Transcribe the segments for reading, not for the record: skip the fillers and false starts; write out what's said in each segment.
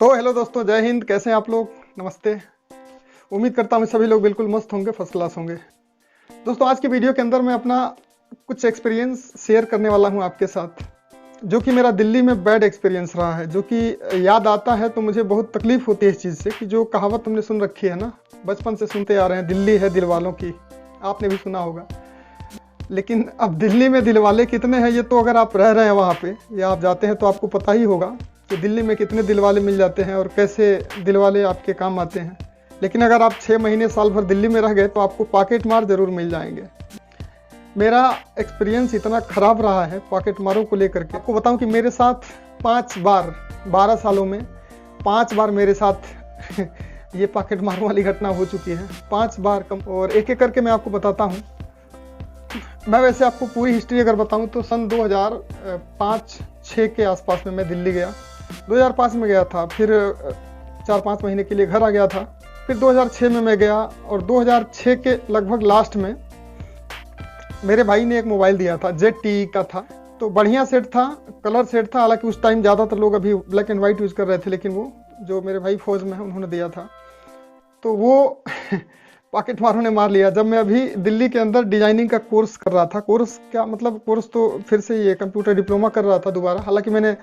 तो हेलो दोस्तों, जय हिंद। कैसे हैं आप लोग? नमस्ते। उम्मीद करता हूँ सभी लोग बिल्कुल मस्त होंगे, फर्स्ट क्लास होंगे। दोस्तों, आज की वीडियो के अंदर मैं अपना कुछ एक्सपीरियंस शेयर करने वाला हूँ आपके साथ, जो कि मेरा दिल्ली में बैड एक्सपीरियंस रहा है, जो कि याद आता है तो मुझे बहुत तकलीफ होती है इस चीज़ से कि जो कहावत हमने सुन रखी है ना, बचपन से सुनते आ रहे हैं, दिल्ली है दिल वालों की। आपने भी सुना होगा। लेकिन अब दिल्ली में दिल वाले कितने हैं, ये तो अगर आप रह रहे हैं वहाँ पे या आप जाते हैं तो आपको पता ही होगा कि दिल्ली में कितने दिल वाले मिल जाते हैं और कैसे दिल वाले आपके काम आते हैं। लेकिन अगर आप 6 महीने साल भर दिल्ली में रह गए तो आपको पॉकेट मार ज़रूर मिल जाएंगे। मेरा एक्सपीरियंस इतना ख़राब रहा है पॉकेट मारों को लेकर के, आपको बताऊं कि मेरे साथ 5 बार 12 सालों में 5 बार मेरे साथ ये पॉकेट मारों वाली घटना हो चुकी है। 5 बार कम, और एक एक करके मैं आपको बताता हूँ। मैं वैसे आपको पूरी हिस्ट्री अगर बताऊं तो सन 2005-06 के आसपास में मैं दिल्ली गया। 2005 में गया था, फिर 4-5 महीने के लिए घर आ गया था। फिर 2006 में मैं गया और 2006 के लगभग लास्ट में मेरे भाई ने एक मोबाइल दिया था, ZTE का था। तो बढ़िया सेट था, कलर सेट था। हालांकि उस टाइम ज़्यादातर लोग अभी ब्लैक एंड वाइट यूज़ कर रहे थे, लेकिन वो जो मेरे भाई फौज में है उन्होंने दिया था, तो वो पॉकेट मारों ने मार लिया। जब मैं अभी दिल्ली के अंदर डिजाइनिंग का कोर्स कर रहा था, कोर्स क्या मतलब, कोर्स तो फिर से ये कंप्यूटर डिप्लोमा कर रहा था दोबारा। हालांकि मैंने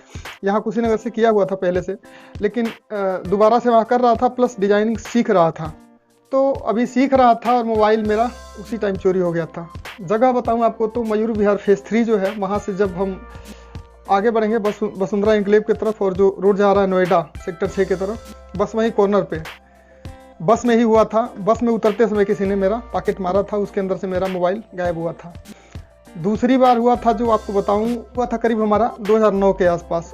यहाँ कुशीनगर से किया हुआ था पहले से, लेकिन दोबारा से वहाँ कर रहा था, प्लस डिजाइनिंग सीख रहा था। तो अभी सीख रहा था और मोबाइल मेरा उसी टाइम चोरी हो गया था। जगह बताऊँ आपको तो मयूर विहार फेज 3 जो है, वहाँ से जब हम आगे बढ़ेंगे वसुंधरा एनक्लेव की तरफ, और जो रोड जा रहा है नोएडा सेक्टर 6 की तरफ, बस वहीं कॉर्नर पे बस में ही हुआ था। बस में उतरते समय किसी ने मेरा पॉकेट मारा था, उसके अंदर से मेरा मोबाइल गायब हुआ था। दूसरी बार हुआ था जो आपको बताऊं, हुआ था करीब हमारा 2009 के आसपास।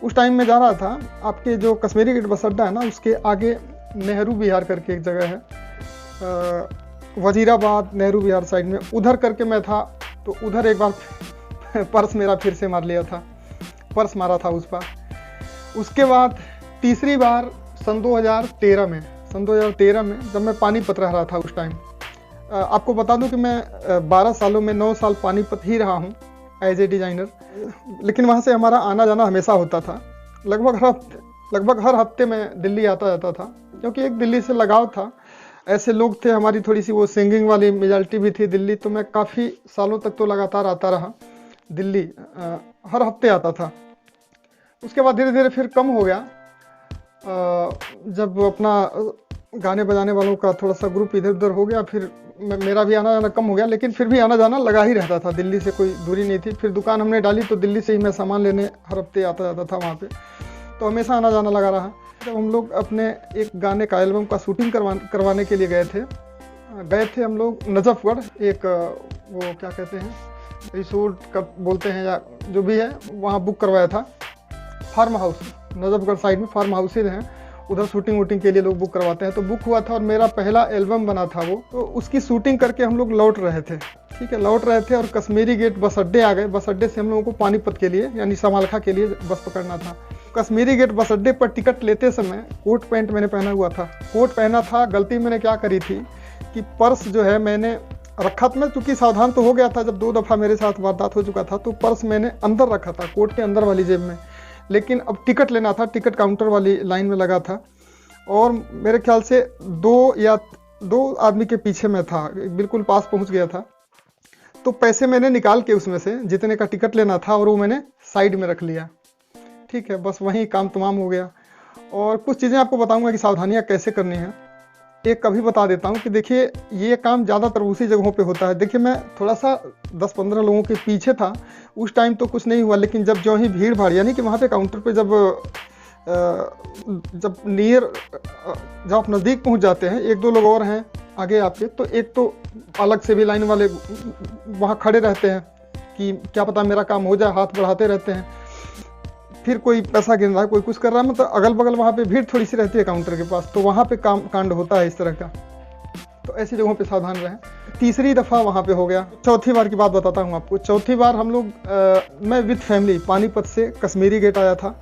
उस टाइम में जा रहा था, आपके जो कश्मीरी गेट बस अड्डा है ना, उसके आगे नेहरू विहार करके एक जगह है, वजीराबाद नेहरू विहार साइड में, उधर करके मैं था। तो उधर एक बार पर्स मेरा फिर से मार लिया था, पर्स मारा था उस बार। उसके बाद तीसरी बार सन 2013 में जब मैं पानीपत रह रहा था उस टाइम। आपको बता दूं कि मैं 12 सालों में 9 साल पानीपत ही रहा हूं एज ए डिज़ाइनर। लेकिन वहां से हमारा आना जाना हमेशा होता था। लगभग हर हफ्ते में दिल्ली आता जाता था, क्योंकि एक दिल्ली से लगाव था। ऐसे लोग थे, हमारी थोड़ी सी वो सिंगिंग वाली मेजॉरिटी भी थी दिल्ली। तो मैं काफ़ी सालों तक तो लगातार आता रहा दिल्ली, हर हफ्ते आता था। उसके बाद धीरे धीरे फिर कम हो गया, जब अपना गाने बजाने वालों का थोड़ा सा ग्रुप इधर उधर हो गया, फिर मेरा भी आना जाना कम हो गया। लेकिन फिर भी आना जाना लगा ही रहता था, दिल्ली से कोई दूरी नहीं थी। फिर दुकान हमने डाली तो दिल्ली से ही मैं सामान लेने हर हफ्ते आता जाता था वहाँ पे, तो हमेशा आना जाना लगा रहा। जब हम लोग अपने एक गाने का एल्बम का शूटिंग करवाने के लिए गए थे हम लोग नजफगढ़, एक वो क्या कहते हैं, रिसोर्ट का बोलते हैं या जो भी है, वहाँ बुक करवाया था। फार्म हाउस, नजफगढ़ साइड में फार्म हाउसेज हैं, उधर शूटिंग वूटिंग के लिए लोग बुक करवाते हैं। तो बुक हुआ था और मेरा पहला एल्बम बना था वो। तो उसकी शूटिंग करके हम लोग लौट रहे थे, ठीक है, लौट रहे थे, और कश्मीरी गेट बस अड्डे आ गए। बस अड्डे से हम लोगों को पानीपत के लिए यानी समालखा के लिए बस पकड़ना था। कश्मीरी गेट बस अड्डे पर टिकट लेते समय कोट पैंट मैंने पहना हुआ था, कोट पहना था। गलती मैंने क्या करी थी कि पर्स जो है मैंने रखा था, मैं चूँकि सावधान तो हो गया था, जब 2 दफ़ा मेरे साथ वारदात हो चुका था, तो पर्स मैंने अंदर रखा था, कोट के अंदर वाली जेब में। लेकिन अब टिकट लेना था, टिकट काउंटर वाली लाइन में लगा था, और मेरे ख्याल से 2 आदमी के पीछे मैं था, बिल्कुल पास पहुंच गया था। तो पैसे मैंने निकाल के उसमें से जितने का टिकट लेना था, और वो मैंने साइड में रख लिया, ठीक है। बस वहीं काम तमाम हो गया। और कुछ चीज़ें आपको बताऊंगा कि सावधानियां कैसे करनी है। एक कभी बता देता हूं कि देखिए, ये काम ज़्यादातर उसी जगहों पे होता है। देखिए, मैं थोड़ा सा 10-15 लोगों के पीछे था उस टाइम, तो कुछ नहीं हुआ। लेकिन जब जो ही भीड़ भाड़, यानी कि वहाँ पे काउंटर पे जब आप नज़दीक पहुँच जाते हैं, 1-2 लोग और हैं आगे आपके, तो एक तो अलग से भी लाइन वाले वहाँ खड़े रहते हैं कि क्या पता मेरा काम हो जाए, हाथ बढ़ाते रहते हैं। फिर कोई पैसा गिन रहा है, कोई कुछ कर रहा है, मतलब अगल बगल वहाँ पे भीड़ थोड़ी सी रहती है काउंटर के पास, तो वहाँ पे कांड होता है इस तरह का। तो ऐसी जगहों पे सावधान रहें। तीसरी दफ़ा वहाँ पे हो गया। चौथी बार की बात बताता हूँ आपको। चौथी बार हम लोग मैं विद फैमिली पानीपत से कश्मीरी गेट आया था,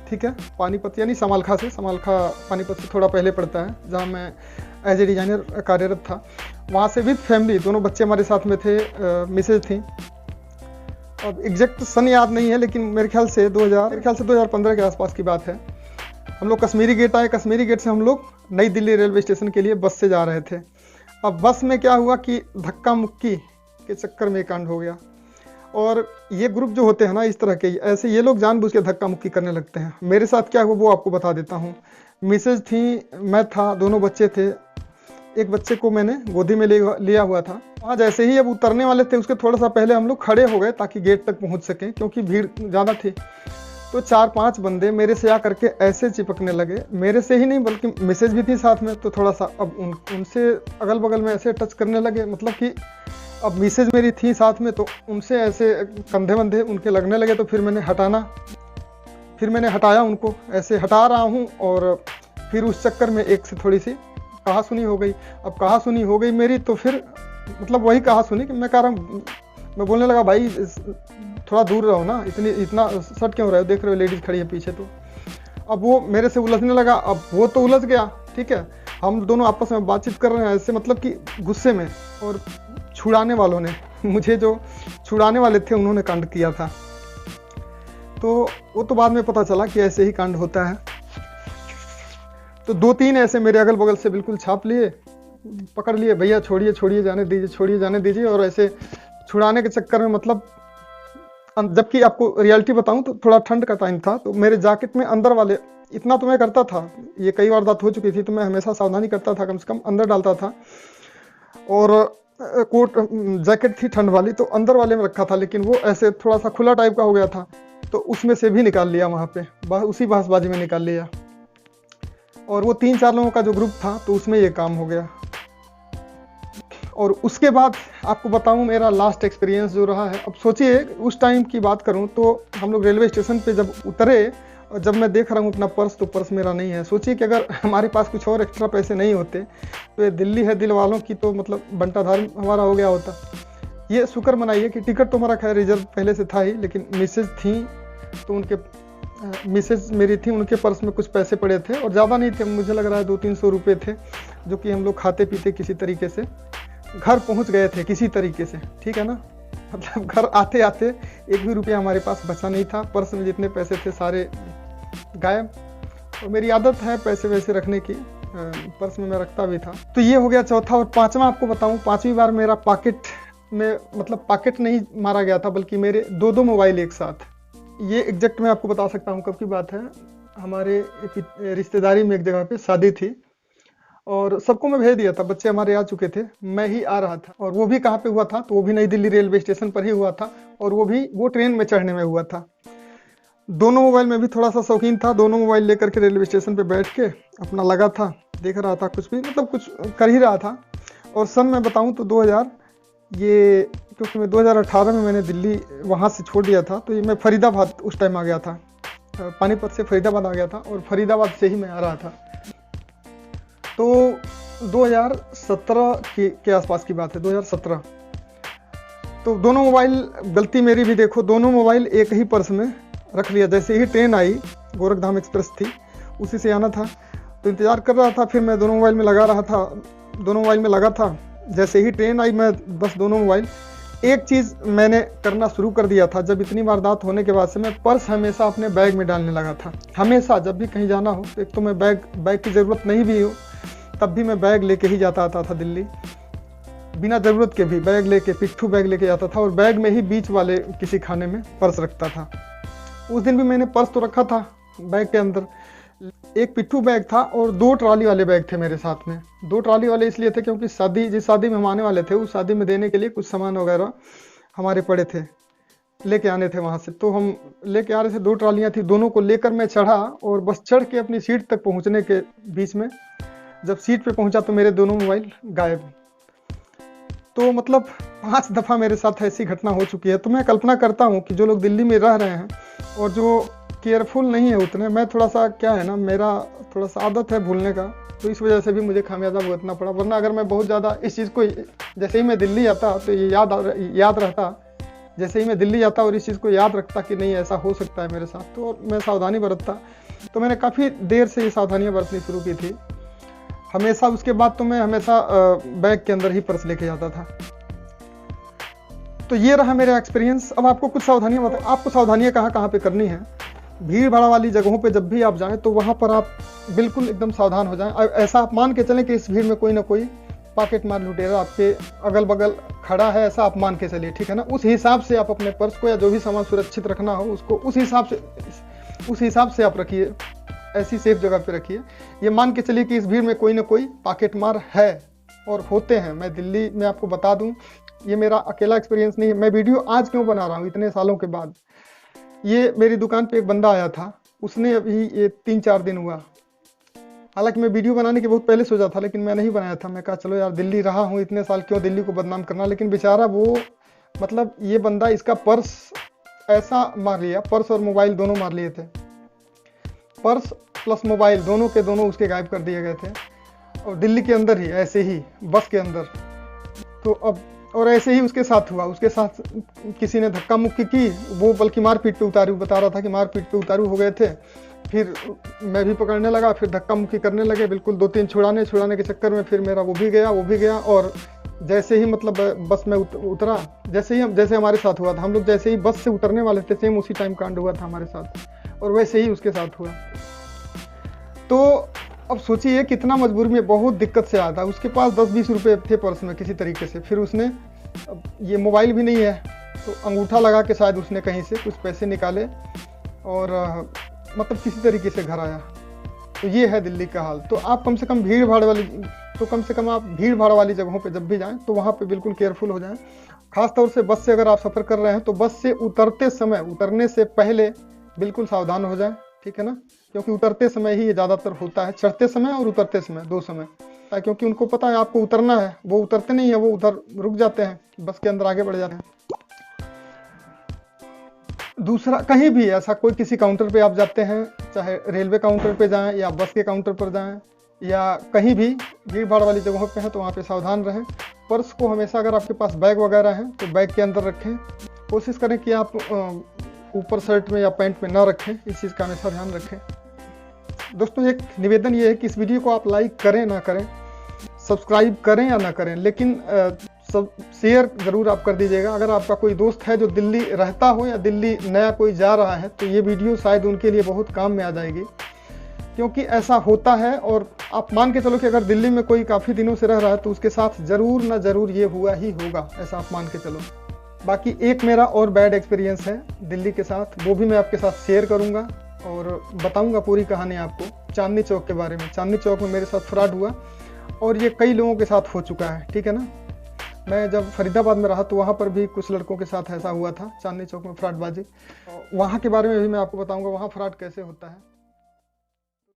ठीक है। पानीपत यानी समालखा पानीपत से थोड़ा पहले पड़ता है, जहाँ मैं एज ए डिज़ाइनर कार्यरत था। वहाँ से विद फैमिली, दोनों बच्चे हमारे साथ में थे, मिसेज थी। अब एग्जैक्ट सन याद नहीं है, लेकिन मेरे ख्याल से 2015 के आसपास की बात है। हम लोग कश्मीरी गेट आए। कश्मीरी गेट से हम लोग नई दिल्ली रेलवे स्टेशन के लिए बस से जा रहे थे। अब बस में क्या हुआ कि धक्का मुक्की के चक्कर में कांड हो गया। और ये ग्रुप जो होते हैं ना इस तरह के, ऐसे ये लोग जानबूझ के धक्का मुक्की करने लगते हैं। मेरे साथ क्या हुआ वो आपको बता देता हूँ। मिसेज थी, मैं था, दोनों बच्चे थे। एक बच्चे को मैंने गोदी में लिया हुआ था। वहाँ जैसे ही अब उतरने वाले थे उसके थोड़ा सा पहले हम लोग खड़े हो गए ताकि गेट तक पहुँच सकें, क्योंकि भीड़ ज़्यादा थी। तो 4-5 बंदे मेरे से आ करके ऐसे चिपकने लगे, मेरे से ही नहीं बल्कि मिसेज भी थी साथ में। तो थोड़ा सा अब उनसे अगल बगल में ऐसे टच करने लगे, मतलब कि अब मिसेज मेरी थी साथ में, तो उनसे ऐसे कंधे वंधे उनके लगने लगे। तो फिर मैंने हटाया उनको, ऐसे हटा रहा हूँ। और फिर उस चक्कर में एक से थोड़ी सी कहा सुनी हो गई। अब कहा सुनी हो गई मेरी, तो फिर मतलब वही कहा सुनी कि मैं कह रहा हूँ, मैं बोलने लगा भाई थोड़ा दूर रहो ना, इतना सट क्यों रहे हो, देख रहे हो लेडीज़ खड़ी है पीछे। तो अब वो मेरे से उलझने लगा। अब वो तो उलझ गया, ठीक है, हम दोनों आपस में बातचीत कर रहे हैं ऐसे, मतलब कि गुस्से में। और छुड़ाने वालों ने, मुझे जो छुड़ाने वाले थे उन्होंने कांड किया था। तो वो तो बाद में पता चला कि ऐसे ही कांड होता है। तो 2-3 ऐसे मेरे अगल बगल से बिल्कुल छाप लिए, पकड़ लिए, भैया छोड़िए छोड़िए जाने दीजिए, छोड़िए जाने दीजिए। और ऐसे छुड़ाने के चक्कर में, मतलब जबकि आपको रियलिटी बताऊं तो थोड़ा ठंड का टाइम था, तो मेरे जैकेट में अंदर वाले, इतना तो मैं करता था, ये कई बार बात हो चुकी थी, तो मैं हमेशा सावधानी करता था, कम से कम अंदर डालता था। और कोट जैकेट थी ठंड वाली, तो अंदर वाले में रखा था, लेकिन वो ऐसे थोड़ा सा खुला टाइप का हो गया था, तो उसमें से भी निकाल लिया वहाँ पे, उसी बहसबाजी में निकाल लिया। और वो 3-4 लोगों का जो ग्रुप था, तो उसमें ये काम हो गया। और उसके बाद आपको बताऊं मेरा लास्ट एक्सपीरियंस जो रहा है। अब सोचिए उस टाइम की बात करूं तो हम लोग रेलवे स्टेशन पे जब उतरे, और जब मैं देख रहा हूं अपना पर्स, तो पर्स मेरा नहीं है। सोचिए कि अगर हमारे पास कुछ और एक्स्ट्रा पैसे नहीं होते तो ये दिल्ली है दिल वालों की, तो मतलब बंटाधार हमारा हो गया होता। ये शुक्र मनाइए कि टिकट तो हमारा खैर रिजर्व पहले से था ही, लेकिन मिसेज थी, तो उनके मिसेज मेरी थी, उनके पर्स में कुछ पैसे पड़े थे, और ज़्यादा नहीं थे, मुझे लग रहा है 200-300 रुपये थे, जो कि हम लोग खाते पीते किसी तरीके से घर पहुंच गए थे, किसी तरीके से, ठीक है ना। मतलब घर आते आते 1 भी रुपया हमारे पास बचा नहीं था। पर्स में जितने पैसे थे सारे गायब। और मेरी आदत है पैसे वैसे रखने की, पर्स में मैं रखता भी था। तो ये हो गया चौथा। और 5वां आपको बताऊं, 5वीं बार मेरा पॉकेट में, मतलब पॉकेट नहीं मारा गया था, बल्कि मेरे 2 मोबाइल एक साथ। ये एग्जैक्ट मैं आपको बता सकता हूँ कब की बात है। हमारे रिश्तेदारी में एक जगह पे शादी थी, और सबको मैं भेज दिया था, बच्चे हमारे आ चुके थे, मैं ही आ रहा था। और वो भी कहाँ पे हुआ था, तो वो भी नई दिल्ली रेलवे स्टेशन पर ही हुआ था, और वो ट्रेन में चढ़ने में हुआ था। दोनों मोबाइल में भी थोड़ा सा शौकीन था, दोनों मोबाइल लेकर के रेलवे स्टेशन पे बैठ के अपना लगा था, देख रहा था, कुछ भी मतलब कुछ कर ही रहा था। और सन मैं बताऊँ तो 2000, ये क्योंकि मैं 2018 में मैंने दिल्ली वहाँ से छोड़ दिया था, तो ये मैं फरीदाबाद उस टाइम आ गया था, पानीपत से फरीदाबाद आ गया था, और फरीदाबाद से ही मैं आ रहा था। तो 2017 के आसपास की बात है, 2017। तो दोनों मोबाइल, गलती मेरी भी देखो, दोनों मोबाइल एक ही पर्स में रख लिया। जैसे ही ट्रेन आई, गोरखधाम एक्सप्रेस थी, उसी से आना था, तो इंतज़ार कर रहा था। फिर मैं दोनों मोबाइल में लगा था। जैसे ही ट्रेन आई, मैं बस दोनों मोबाइल, एक चीज़ मैंने करना शुरू कर दिया था। जब इतनी वारदात होने के बाद से मैं पर्स हमेशा अपने बैग में डालने लगा था। हमेशा जब भी कहीं जाना हो, एक तो मैं बैग की ज़रूरत नहीं भी हो, तब भी मैं बैग लेके ही जाता आता था दिल्ली, बिना ज़रूरत के भी बैग लेके, पिट्ठू बैग लेके जाता था, और बैग में ही बीच वाले किसी खाने में पर्स रखता था। उस दिन भी मैंने पर्स तो रखा था बैग के अंदर, एक पिट्ठू बैग था और 2 ट्रॉली वाले बैग थे मेरे साथ में। 2 ट्रॉली वाले इसलिए थे क्योंकि जिस शादी में हम आने वाले थे, उस शादी में देने के लिए कुछ सामान वगैरह हमारे पड़े थे, लेके आने थे वहाँ से। तो हम लेके आ रहे थे, 2 ट्रॉलियाँ थी, दोनों को लेकर मैं चढ़ा, और बस चढ़ के अपनी सीट तक पहुँचने के बीच में जब सीट पे पहुंचा तो मेरे दोनों मोबाइल गायब। तो मतलब 5 दफ़ा मेरे साथ ऐसी घटना हो चुकी है। तो मैं कल्पना करता हूं कि जो लोग दिल्ली में रह रहे हैं और जो केयरफुल नहीं है उतने, मैं थोड़ा सा, क्या है ना, मेरा थोड़ा सा आदत है भूलने का, तो इस वजह से भी मुझे खामियाजा भुगतना पड़ा। वरना अगर मैं बहुत ज़्यादा इस चीज़ को, जैसे ही मैं दिल्ली आता तो ये याद रहता, जैसे ही मैं दिल्ली आता और इस चीज़ को याद रखता कि नहीं ऐसा हो सकता है मेरे साथ, तो मैं सावधानी बरतता। तो मैंने काफ़ी देर से ये सावधानियाँ बरतनी शुरू की थी हमेशा। उसके बाद तो मैं हमेशा बैग के अंदर ही पर्स लेके जाता था। तो ये रहा मेरा एक्सपीरियंस। अब आपको कुछ सावधानियाँ बताओ, आपको सावधानियाँ कहाँ कहाँ पे करनी है। भीड़ भाड़ वाली जगहों पे जब भी आप जाएं तो वहां पर आप बिल्कुल एकदम सावधान हो जाएं। ऐसा आप मान के चलें कि इस भीड़ में कोई ना कोई पॉकेट मार लुटेरा आपके अगल बगल खड़ा है, ऐसा आप मान के चलिए, ठीक है ना। उस हिसाब से आप अपने पर्स को या जो भी सामान सुरक्षित रखना हो उसको उस हिसाब से आप रखिए, ऐसी सेफ जगह पे रखिए। ये मान के चलिए कि इस भीड़ में कोई ना कोई पॉकेट मार है और होते हैं। मैं दिल्ली में आपको बता दूं, ये मेरा अकेला एक्सपीरियंस नहीं है। मैं वीडियो आज क्यों बना रहा हूँ इतने सालों के बाद, ये मेरी दुकान पे एक बंदा आया था, उसने अभी ये 3-4 दिन हुआ, हालांकि मैं वीडियो बनाने के बहुत पहले सोचा था लेकिन मैं नहीं बनाया था। मैं कहा चलो यार, दिल्ली रहा हूँ इतने साल, क्यों दिल्ली को बदनाम करना। लेकिन बेचारा वो, मतलब ये बंदा, इसका पर्स ऐसा मार लिया, पर्स और मोबाइल दोनों मार लिए थे। पर्स प्लस मोबाइल दोनों के दोनों उसके गायब कर दिए गए थे, और दिल्ली के अंदर ही, ऐसे ही बस के अंदर। तो अब और ऐसे ही उसके साथ हुआ, उसके साथ किसी ने धक्का मुक्की की, वो बल्कि मारपीट पे उतारू, बता रहा था कि मारपीट पे उतारू हो गए थे। फिर मैं भी पकड़ने लगा, फिर धक्का मुक्की करने लगे, बिल्कुल 2-3 छुड़ाने के चक्कर में फिर मेरा वो भी गया। और जैसे ही मतलब बस में उतरा, जैसे हमारे साथ हुआ था, हम लोग जैसे ही बस से उतरने वाले थे, सेम उसी टाइम कांड हुआ था हमारे साथ, और वैसे ही उसके साथ हुआ। तो अब सोचिए कितना मजबूरी में, बहुत दिक्कत से आया था। उसके पास 10-20 रुपये थे पर्स में किसी तरीके से। फिर उसने, ये मोबाइल भी नहीं है तो अंगूठा लगा के शायद उसने कहीं से कुछ पैसे निकाले और मतलब किसी तरीके से घर आया। तो ये है दिल्ली का हाल। तो आप कम से कम आप भीड़ भाड़ वाली जगहों पे जब भी जाएं तो वहाँ पे बिल्कुल केयरफुल हो जाएं। खासतौर से बस से अगर आप सफ़र कर रहे हैं तो बस से उतरने से पहले बिल्कुल सावधान हो जाएं, ठीक है ना। क्योंकि उतरते समय ही ये ज़्यादातर होता है, चढ़ते समय और उतरते समय, 2 समय। क्योंकि उनको पता है आपको उतरना है, वो उतरते नहीं है, वो उधर रुक जाते हैं, बस के अंदर आगे बढ़ जाते हैं। दूसरा, कहीं भी ऐसा कोई किसी काउंटर पे आप जाते हैं, चाहे रेलवे काउंटर पे जाएं या बस के काउंटर पर जाएं या कहीं भी भीड़ भाड़ वाली जगहों पे हैं, तो वहाँ पे सावधान रहें। पर्स को हमेशा, अगर आपके पास बैग वगैरह है तो बैग के अंदर रखें। कोशिश करें कि आप ऊपर शर्ट में या पैंट में ना रखें, इस चीज़ का हमेशा ध्यान रखें। दोस्तों, एक निवेदन ये है कि इस वीडियो को आप लाइक करें ना करें, सब्सक्राइब करें या ना करें, लेकिन सब शेयर ज़रूर आप कर दीजिएगा। अगर आपका कोई दोस्त है जो दिल्ली रहता हो या दिल्ली नया कोई जा रहा है तो ये वीडियो शायद उनके लिए बहुत काम में आ जाएगी, क्योंकि ऐसा होता है। और आप मान के चलो कि अगर दिल्ली में कोई काफ़ी दिनों से रह रहा है तो उसके साथ ज़रूर ना ज़रूर ये हुआ ही होगा, ऐसा आप मान के चलो। बाकी एक मेरा और बैड एक्सपीरियंस है दिल्ली के साथ, वो भी मैं आपके साथ शेयर करूँगा और बताऊँगा पूरी कहानी आपको। चांदनी चौक के बारे में, चांदनी चौक में मेरे साथ फ्रॉड हुआ और ये कई लोगों के साथ हो चुका है, ठीक है ना। मैं जब फरीदाबाद में रहा तो वहाँ पर भी कुछ लड़कों के साथ ऐसा हुआ था, चांदनी चौक में फ्रॉडबाजी। वहाँ के बारे में भी मैं आपको बताऊंगा, वहाँ फ्रॉड कैसे होता है।